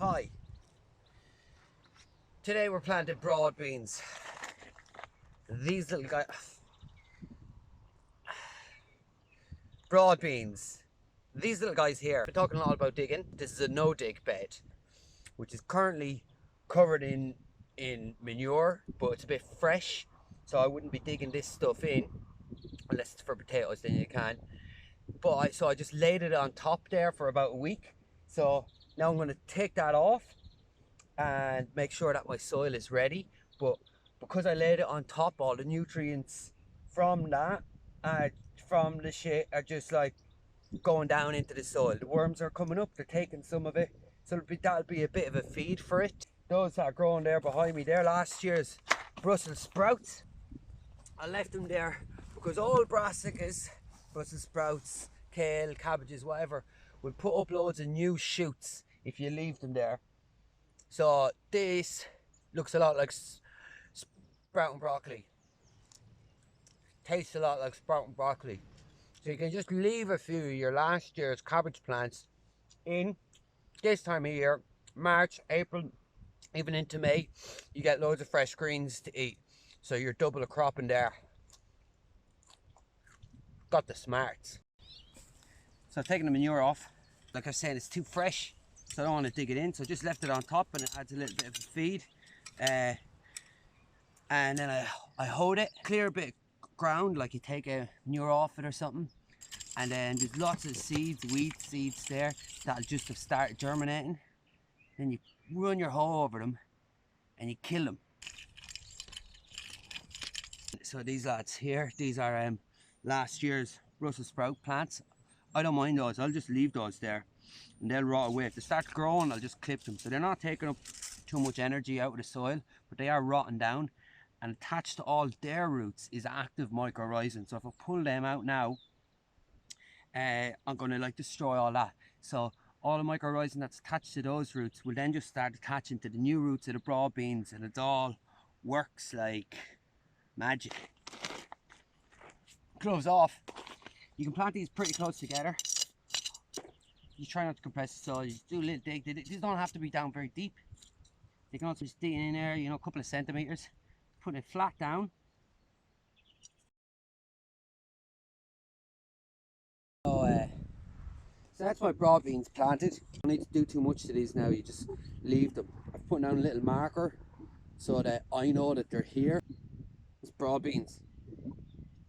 Hi. Today we're planting Broadbeans. These little guys. Broadbeans. These little guys here. We're talking a lot about digging. This is a no-dig bed, which is currently covered in manure, but it's a bit fresh, so I wouldn't be digging this stuff in unless it's for potatoes. Then you can. But so I just laid it on top there for about a week. So now I'm going to take that off and make sure that my soil is ready. But because I laid it on top, all the nutrients from that from the shit are just like going down into the soil. The worms are coming up, they're taking some of it, so that'll be a bit of a feed for it. Those that are growing there behind me, they're last year's Brussels sprouts. I left them there because all brassicas, Brussels sprouts, kale, cabbages, whatever, will put up loads of new shoots if you leave them there. So this looks a lot like sprouting broccoli. Tastes a lot like sprouting broccoli. So you can just leave a few of your last year's cabbage plants in this time of year, March, April, even into May. You get loads of fresh greens to eat. So you're double a crop in there. Got the smarts. So taking the manure off, like I was saying, it's too fresh, so I don't want to dig it in. So just left it on top, and it adds a little bit of a feed. And then I hold it, clear a bit of ground, like you take a manure off it or something. And then there's lots of seeds, weed seeds there that'll just have started germinating. Then you run your hoe over them and you kill them. So these lads here, these are last year's Brussels sprout plants. I don't mind those, I'll just leave those there and they'll rot away. If they start growing, I'll just clip them. So they're not taking up too much energy out of the soil, but they are rotting down. And attached to all their roots is active mycorrhizin. So if I pull them out now, I'm going to destroy all that. So all the mycorrhizin that's attached to those roots will then just start attaching to the new roots of the Broadbeans, and it all works like magic. Gloves off. You can plant these pretty close together. You try not to compress the soil. You just do a little dig. These don't have to be down very deep. They can also just dig in there, a couple of centimeters. Put it flat down. So that's my Broadbeans planted. You don't need to do too much to these now, you just leave them. I've put down a little marker so that I know that they're here. It's Broadbeans.